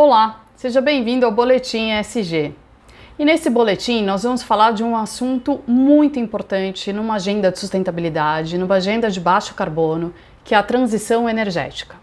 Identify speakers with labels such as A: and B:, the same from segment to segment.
A: Olá, seja bem-vindo ao Boletim ESG. E nesse boletim nós vamos falar de um assunto muito importante numa agenda de sustentabilidade, numa agenda de baixo carbono, que é a transição energética.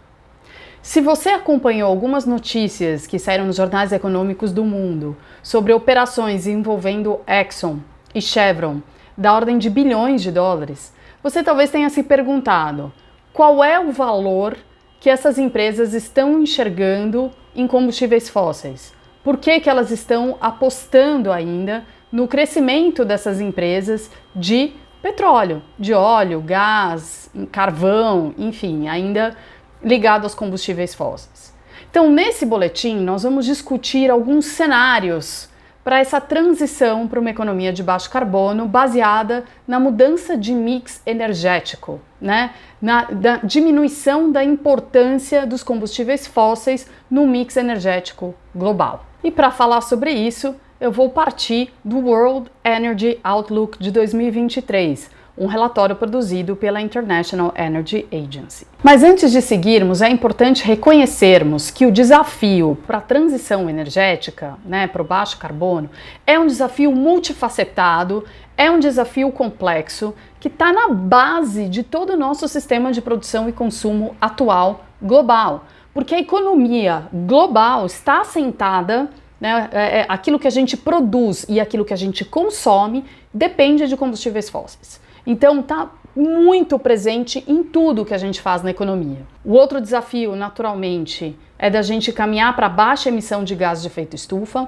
A: Se você acompanhou algumas notícias que saíram nos jornais econômicos do mundo sobre operações envolvendo Exxon e Chevron, da ordem de bilhões de dólares, você talvez tenha se perguntado qual é o valor que essas empresas estão enxergando em combustíveis fósseis. Por que elas estão apostando ainda no crescimento dessas empresas de petróleo, de óleo, gás, carvão, enfim, ainda ligado aos combustíveis fósseis. Então, nesse boletim, nós vamos discutir alguns cenários para essa transição para uma economia de baixo carbono baseada na mudança de mix energético, né? Na diminuição da importância dos combustíveis fósseis no mix energético global. E para falar sobre isso, eu vou partir do World Energy Outlook de 2023, um relatório produzido pela International Energy Agency. Mas antes de seguirmos, é importante reconhecermos que o desafio para a transição energética, para o baixo carbono, é um desafio multifacetado, é um desafio complexo, que está na base de todo o nosso sistema de produção e consumo atual global. Porque a economia global está assentada, aquilo que a gente produz e aquilo que a gente consome depende de combustíveis fósseis. Então está muito presente em tudo que a gente faz na economia. O outro desafio, naturalmente, é da gente caminhar para baixa emissão de gases de efeito estufa.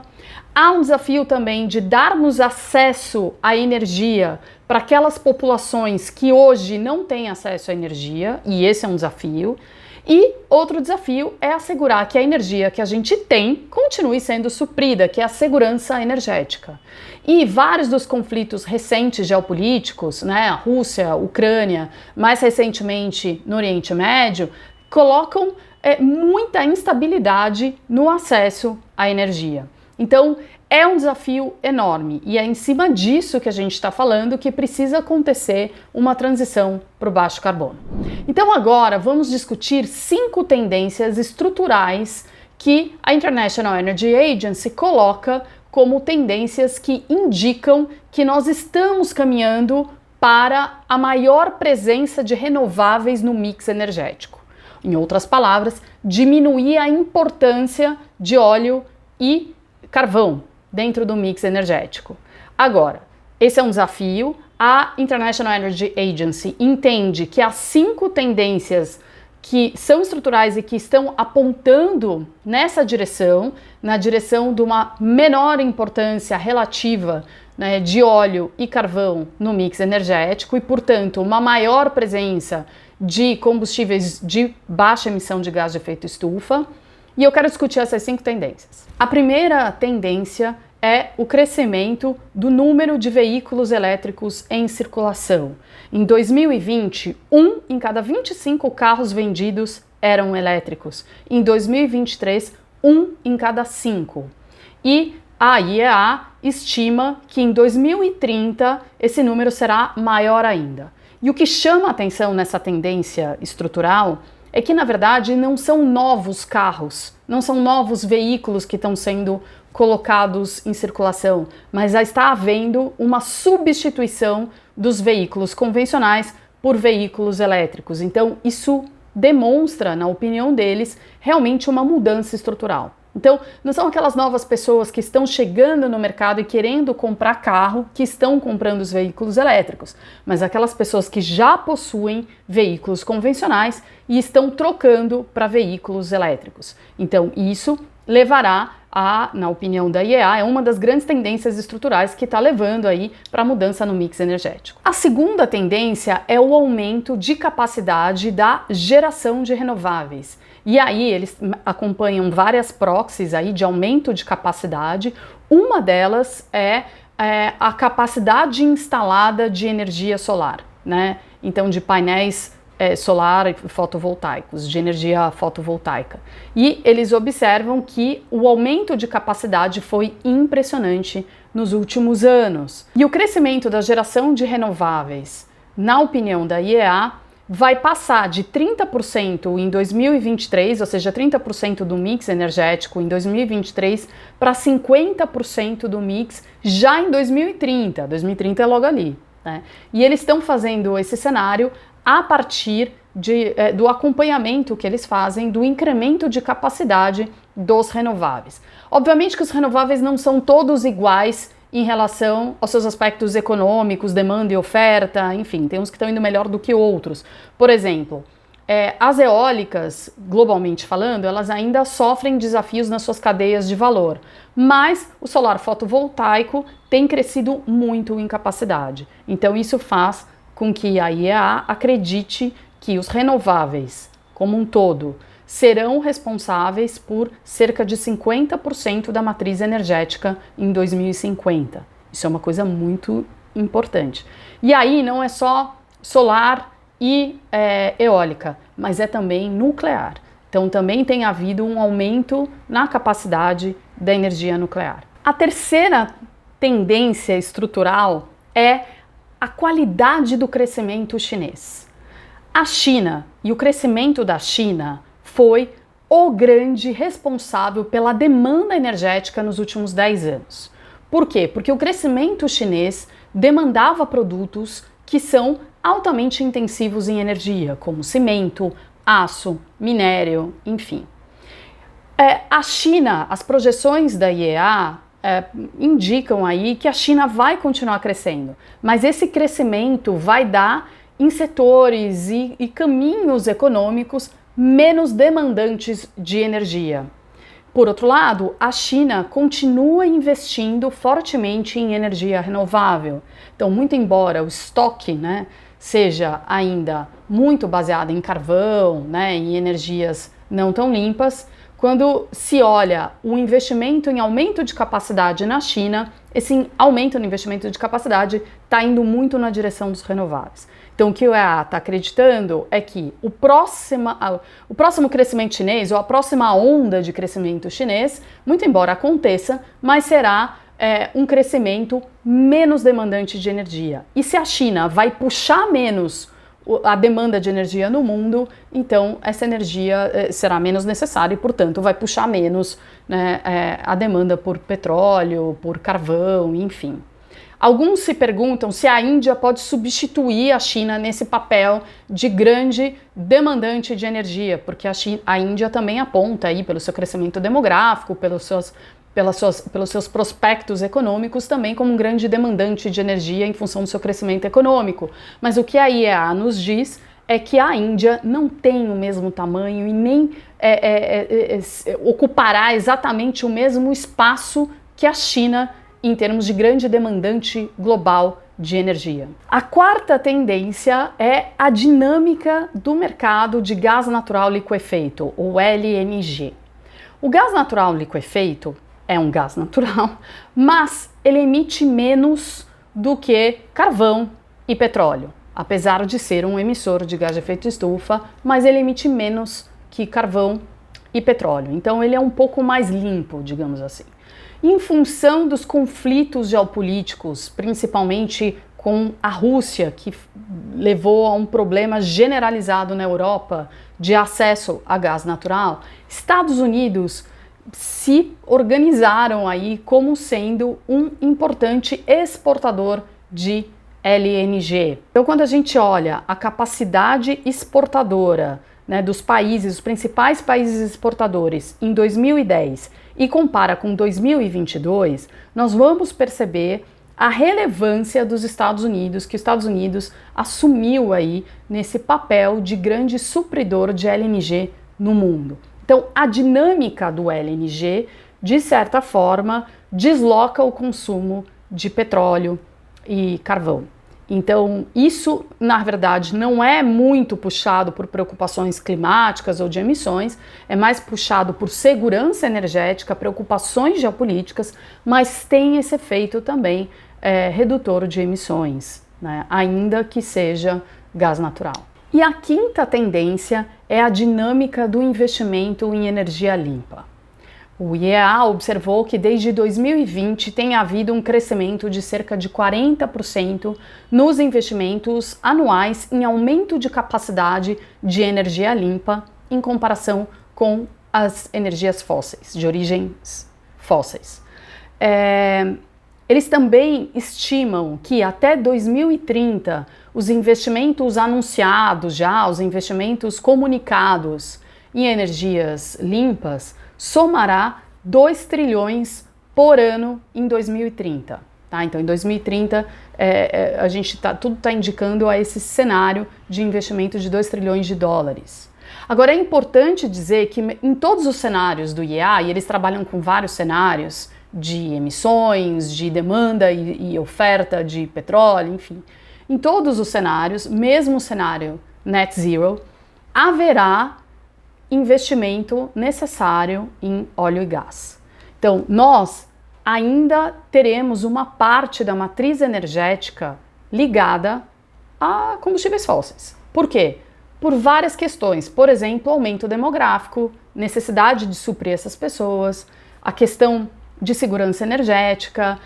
A: Há um desafio também de darmos acesso à energia para aquelas populações que hoje não têm acesso à energia, e esse é um desafio. E outro desafio é assegurar que a energia que a gente tem continue sendo suprida, que é a segurança energética. E vários dos conflitos recentes geopolíticos, a Rússia, a Ucrânia, mais recentemente no Oriente Médio, colocam muita instabilidade no acesso à energia. Então, é um desafio enorme e é em cima disso que a gente está falando que precisa acontecer uma transição para o baixo carbono. Então agora vamos discutir 5 tendências estruturais que a International Energy Agency coloca como tendências que indicam que nós estamos caminhando para a maior presença de renováveis no mix energético. Em outras palavras, diminuir a importância de óleo e carvão dentro do mix energético. Agora, esse é um desafio. A International Energy Agency entende que as 5 tendências que são estruturais e que estão apontando nessa direção, na direção de uma menor importância relativa de óleo e carvão no mix energético e, portanto, uma maior presença de combustíveis de baixa emissão de gás de efeito estufa. E eu quero discutir essas 5 tendências. A primeira tendência é o crescimento do número de veículos elétricos em circulação. Em 2020, 1 em cada 25 carros vendidos eram elétricos. Em 2023, 1 em cada 5. E a IEA estima que em 2030 esse número será maior ainda. E o que chama a atenção nessa tendência estrutural é que, na verdade, não são novos carros, não são novos veículos que estão sendo colocados em circulação, mas já está havendo uma substituição dos veículos convencionais por veículos elétricos. Então, isso demonstra, na opinião deles, realmente uma mudança estrutural. Então, não são aquelas novas pessoas que estão chegando no mercado e querendo comprar carro que estão comprando os veículos elétricos, mas aquelas pessoas que já possuem veículos convencionais e estão trocando para veículos elétricos. Então, isso levará na opinião da IEA, é uma das grandes tendências estruturais que está levando aí para a mudança no mix energético. A segunda tendência é o aumento de capacidade da geração de renováveis. E aí eles acompanham várias proxies aí de aumento de capacidade. Uma delas é a capacidade instalada de energia solar, Então, de painéis solar e fotovoltaicos, de energia fotovoltaica. E eles observam que o aumento de capacidade foi impressionante nos últimos anos. E o crescimento da geração de renováveis, na opinião da IEA, vai passar de 30% em 2023, ou seja, 30% do mix energético em 2023, para 50% do mix já em 2030. 2030 é logo ali, né? E eles estão fazendo esse cenário a partir do acompanhamento que eles fazem do incremento de capacidade dos renováveis. Obviamente que os renováveis não são todos iguais em relação aos seus aspectos econômicos, demanda e oferta, enfim, tem uns que estão indo melhor do que outros. Por exemplo, as eólicas, globalmente falando, elas ainda sofrem desafios nas suas cadeias de valor, mas o solar fotovoltaico tem crescido muito em capacidade. Então isso faz com que a IEA acredite que os renováveis, como um todo, serão responsáveis por cerca de 50% da matriz energética em 2050. Isso é uma coisa muito importante. E aí não é só solar e eólica, mas é também nuclear. Então também tem havido um aumento na capacidade da energia nuclear. A terceira tendência estrutural é a qualidade do crescimento chinês. A China e o crescimento da China foi o grande responsável pela demanda energética nos últimos 10 anos. Por quê? Porque o crescimento chinês demandava produtos que são altamente intensivos em energia, como cimento, aço, minério, enfim. A China, as projeções da IEA indicam aí que a China vai continuar crescendo, mas esse crescimento vai dar em setores e caminhos econômicos menos demandantes de energia. Por outro lado, a China continua investindo fortemente em energia renovável. Então, muito embora o estoque, seja ainda muito baseado em carvão, em energias não tão limpas, quando se olha o investimento em aumento de capacidade na China, esse aumento no investimento de capacidade está indo muito na direção dos renováveis. Então, o que o EA está acreditando é que o próximo crescimento chinês, ou a próxima onda de crescimento chinês, muito embora aconteça, mas será um crescimento menos demandante de energia. E se a China vai puxar menos a demanda de energia no mundo, então essa energia será menos necessária e, portanto, vai puxar menos a demanda por petróleo, por carvão, enfim. Alguns se perguntam se a Índia pode substituir a China nesse papel de grande demandante de energia, porque a Índia também aponta aí pelo seu crescimento demográfico, pelos seus prospectos econômicos também como um grande demandante de energia em função do seu crescimento econômico. Mas o que a IEA nos diz é que a Índia não tem o mesmo tamanho e nem ocupará exatamente o mesmo espaço que a China em termos de grande demandante global de energia. A quarta tendência é a dinâmica do mercado de gás natural liquefeito, ou LNG. O gás natural liquefeito é um gás natural, mas ele emite menos do que carvão e petróleo, apesar de ser um emissor de gás de efeito estufa, mas ele emite menos que carvão e petróleo. Então ele é um pouco mais limpo, digamos assim. Em função dos conflitos geopolíticos, principalmente com a Rússia, que levou a um problema generalizado na Europa de acesso a gás natural, Estados Unidos se organizaram aí como sendo um importante exportador de LNG. Então, quando a gente olha a capacidade exportadora dos países, os principais países exportadores em 2010 e compara com 2022, nós vamos perceber a relevância dos Estados Unidos, que os Estados Unidos assumiu aí nesse papel de grande supridor de LNG no mundo. Então, a dinâmica do LNG, de certa forma, desloca o consumo de petróleo e carvão. Então, isso, na verdade, não é muito puxado por preocupações climáticas ou de emissões, é mais puxado por segurança energética, preocupações geopolíticas, mas tem esse efeito também redutor de emissões, ainda que seja gás natural. E a quinta tendência é a dinâmica do investimento em energia limpa. O IEA observou que desde 2020 tem havido um crescimento de cerca de 40% nos investimentos anuais em aumento de capacidade de energia limpa em comparação com as energias fósseis, de origens fósseis. Eles também estimam que até 2030 os investimentos anunciados já, os investimentos comunicados em energias limpas, somará 2 trilhões por ano em 2030. Tá? Então, em 2030, tudo está indicando a esse cenário de investimento de 2 trilhões de dólares. Agora, é importante dizer que em todos os cenários do IEA, e eles trabalham com vários cenários de emissões, de demanda e oferta de petróleo, enfim, em todos os cenários, mesmo o cenário net zero, haverá investimento necessário em óleo e gás. Então, nós ainda teremos uma parte da matriz energética ligada a combustíveis fósseis. Por quê? Por várias questões. Por exemplo, aumento demográfico, necessidade de suprir essas pessoas, a questão de segurança energética,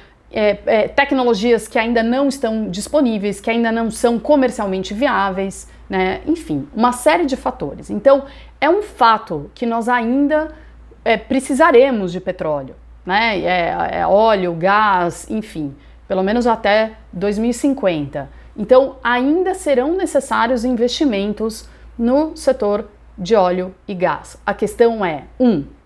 A: tecnologias que ainda não estão disponíveis, que ainda não são comercialmente viáveis, né? Enfim, uma série de fatores. Então, é um fato que nós ainda precisaremos de petróleo, né? Óleo, gás, enfim, pelo menos até 2050. Então, ainda serão necessários investimentos no setor de óleo e gás. A questão é,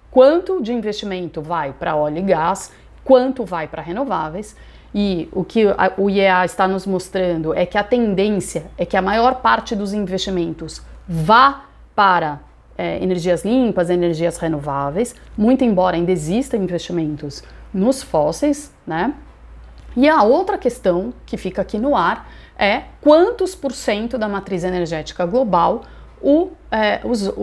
A: quanto de investimento vai para óleo e gás, quanto vai para renováveis, e o que o IEA está nos mostrando é que a tendência é que a maior parte dos investimentos vá para energias limpas, energias renováveis, muito embora ainda existam investimentos nos fósseis, né? E a outra questão que fica aqui no ar é quantos por cento da matriz energética global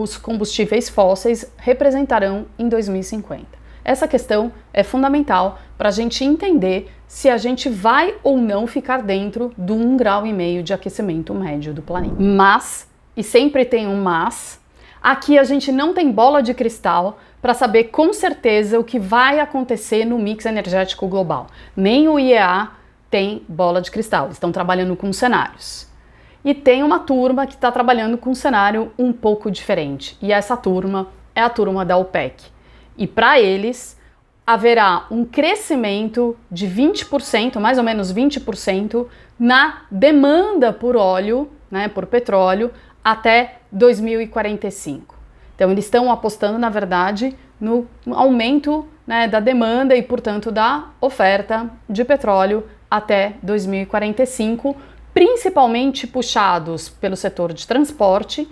A: os combustíveis fósseis representarão em 2050. Essa questão é fundamental para a gente entender se a gente vai ou não ficar dentro do 1,5 grau de aquecimento médio do planeta. Mas, e sempre tem um mas, aqui a gente não tem bola de cristal para saber com certeza o que vai acontecer no mix energético global. Nem o IEA tem bola de cristal, eles estão trabalhando com cenários. E tem uma turma que está trabalhando com um cenário um pouco diferente, e essa turma é a turma da OPEC. E para eles haverá um crescimento de 20%, mais ou menos 20%, na demanda por óleo, né, por petróleo, até 2045. Então eles estão apostando, na verdade, no aumento, né, da demanda e, portanto, da oferta de petróleo até 2045, principalmente puxados pelo setor de transporte,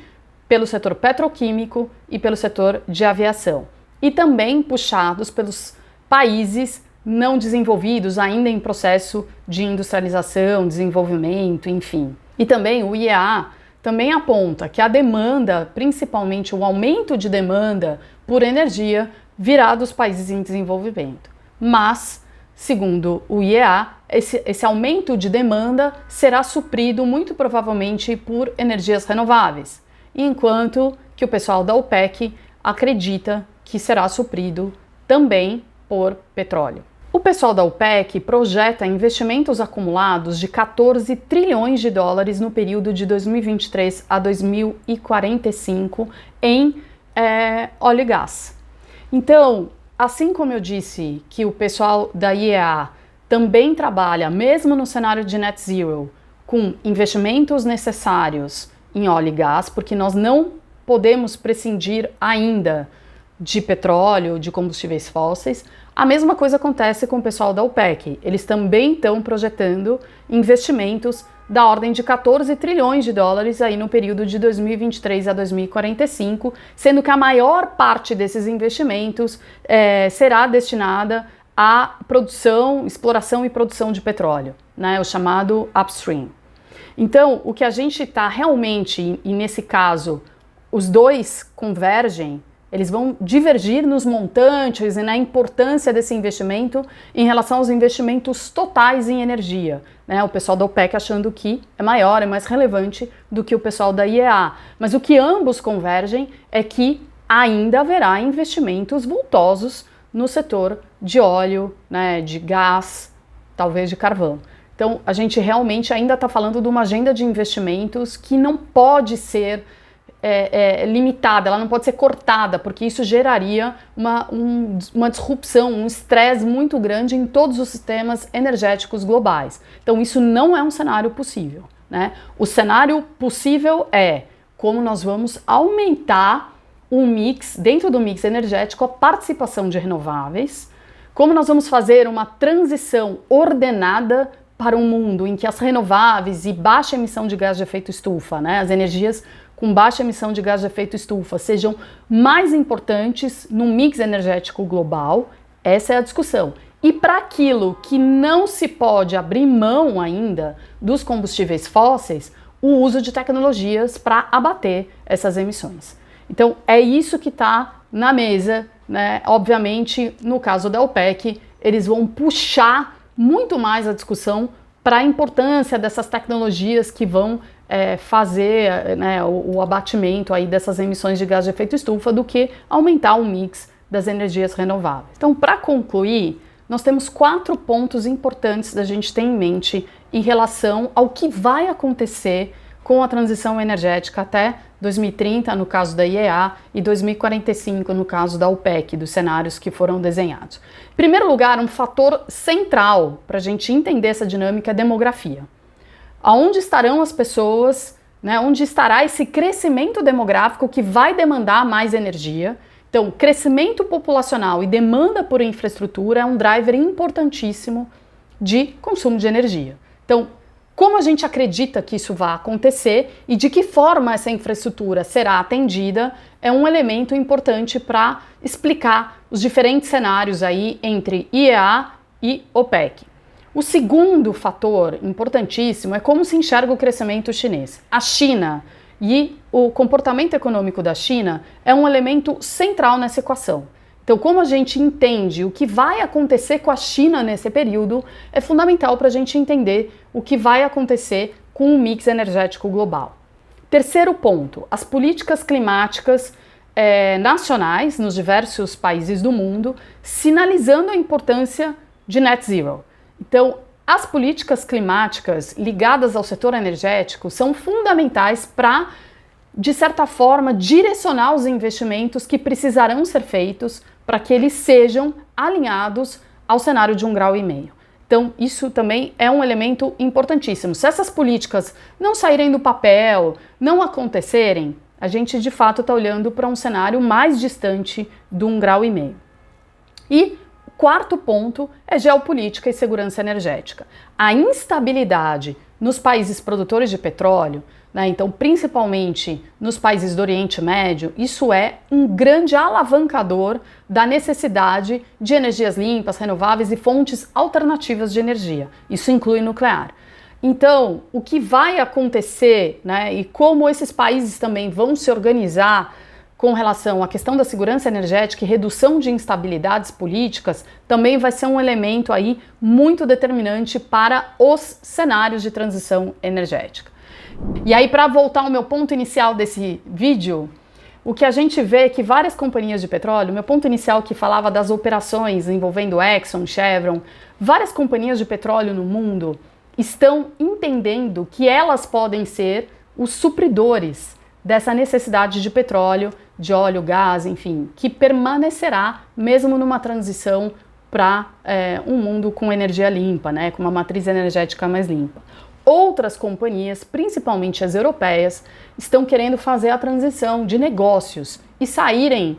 A: pelo setor petroquímico e pelo setor de aviação. E também puxados pelos países não desenvolvidos, ainda em processo de industrialização, desenvolvimento, enfim. E também o IEA também aponta que a demanda, principalmente o aumento de demanda por energia, virá dos países em desenvolvimento. Mas, segundo o IEA, esse aumento de demanda será suprido muito provavelmente por energias renováveis, enquanto que o pessoal da OPEC acredita que será suprido também por petróleo. O pessoal da OPEC projeta investimentos acumulados de 14 trilhões de dólares no período de 2023 a 2045 em óleo e gás. Então, assim como eu disse que o pessoal da IEA também trabalha, mesmo no cenário de net zero, com investimentos necessários em óleo e gás, porque nós não podemos prescindir ainda de petróleo, de combustíveis fósseis, a mesma coisa acontece com o pessoal da OPEC. Eles também estão projetando investimentos da ordem de 14 trilhões de dólares aí no período de 2023 a 2045, sendo que a maior parte desses investimentos será destinada à produção, exploração e produção de petróleo, né, o chamado upstream. Então, o que a gente está realmente, e nesse caso, os dois convergem, eles vão divergir nos montantes e na importância desse investimento em relação aos investimentos totais em energia, né? O pessoal da OPEC achando que é maior, é mais relevante do que o pessoal da IEA. Mas o que ambos convergem é que ainda haverá investimentos vultosos no setor de óleo, né, de gás, talvez de carvão. Então, a gente realmente ainda está falando de uma agenda de investimentos que não pode ser limitada, ela não pode ser cortada, porque isso geraria uma disrupção, um estresse muito grande em todos os sistemas energéticos globais. Então, isso não é um cenário possível, né? O cenário possível é como nós vamos aumentar o mix, dentro do mix energético, a participação de renováveis, como nós vamos fazer uma transição ordenada para um mundo em que as renováveis e baixa emissão de gás de efeito estufa, né, as energias com baixa emissão de gás de efeito estufa, sejam mais importantes no mix energético global. Essa é a discussão. E para aquilo que não se pode abrir mão ainda dos combustíveis fósseis, o uso de tecnologias para abater essas emissões. Então, é isso que está na mesa, né? Obviamente, no caso da OPEC, eles vão puxar muito mais a discussão para a importância dessas tecnologias que vão fazer, né, o abatimento aí dessas emissões de gás de efeito estufa do que aumentar o mix das energias renováveis. Então, para concluir, nós temos 4 pontos importantes da gente ter em mente em relação ao que vai acontecer com a transição energética até 2030, no caso da IEA, e 2045, no caso da OPEC, dos cenários que foram desenhados. Em primeiro lugar, um fator central para a gente entender essa dinâmica é a demografia. Aonde estarão as pessoas, né, onde estará esse crescimento demográfico que vai demandar mais energia. Então, crescimento populacional e demanda por infraestrutura é um driver importantíssimo de consumo de energia. Então, como a gente acredita que isso vai acontecer e de que forma essa infraestrutura será atendida é um elemento importante para explicar os diferentes cenários aí entre IEA e OPEC. O segundo fator importantíssimo é como se enxerga o crescimento chinês. A China e o comportamento econômico da China é um elemento central nessa equação. Então, como a gente entende o que vai acontecer com a China nesse período, é fundamental para a gente entender o que vai acontecer com o mix energético global. Terceiro ponto, as políticas climáticas nacionais nos diversos países do mundo, sinalizando a importância de net zero. Então, as políticas climáticas ligadas ao setor energético são fundamentais para, de certa forma, direcionar os investimentos que precisarão ser feitos para que eles sejam alinhados ao cenário de 1,5 grau. Então, isso também é um elemento importantíssimo. Se essas políticas não saírem do papel, não acontecerem, a gente de fato está olhando para um cenário mais distante do 1,5 grau. E quarto ponto é geopolítica e segurança energética. A instabilidade nos países produtores de petróleo, né, então principalmente nos países do Oriente Médio, isso é um grande alavancador da necessidade de energias limpas, renováveis e fontes alternativas de energia. Isso inclui nuclear. Então, o que vai acontecer, né, e como esses países também vão se organizar com relação à questão da segurança energética e redução de instabilidades políticas, também vai ser um elemento aí muito determinante para os cenários de transição energética. E aí, para voltar ao meu ponto inicial desse vídeo, o que a gente vê é que várias companhias de petróleo, meu ponto inicial que falava das operações envolvendo Exxon, Chevron, várias companhias de petróleo no mundo estão entendendo que elas podem ser os supridores dessa necessidade de petróleo, de óleo, gás, enfim, que permanecerá mesmo numa transição para um mundo com energia limpa, né, com uma matriz energética mais limpa. Outras companhias, principalmente as europeias, estão querendo fazer a transição de negócios e saírem,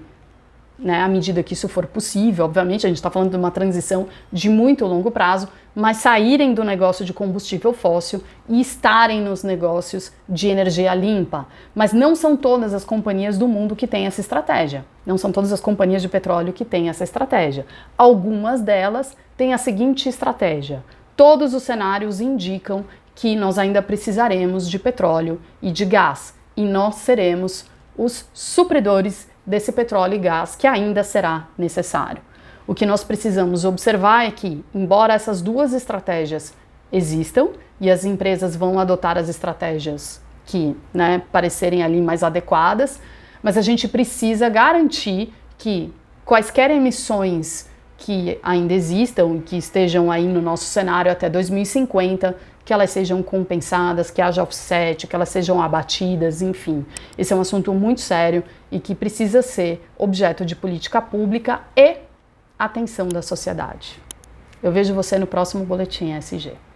A: né, à medida que isso for possível. Obviamente, a gente está falando de uma transição de muito longo prazo, mas saírem do negócio de combustível fóssil e estarem nos negócios de energia limpa. Mas não são todas as companhias do mundo que têm essa estratégia. Não são todas as companhias de petróleo que têm essa estratégia. Algumas delas têm a seguinte estratégia: todos os cenários indicam que nós ainda precisaremos de petróleo e de gás, e nós seremos os supridores desse petróleo e gás que ainda será necessário. O que nós precisamos observar é que, embora essas duas estratégias existam e as empresas vão adotar as estratégias que, né, parecerem ali mais adequadas, mas a gente precisa garantir que quaisquer emissões que ainda existam e que estejam aí no nosso cenário até 2050, que elas sejam compensadas, que haja offset, que elas sejam abatidas, enfim. Esse é um assunto muito sério e que precisa ser objeto de política pública e atenção da sociedade. Eu vejo você no próximo Boletim ESG.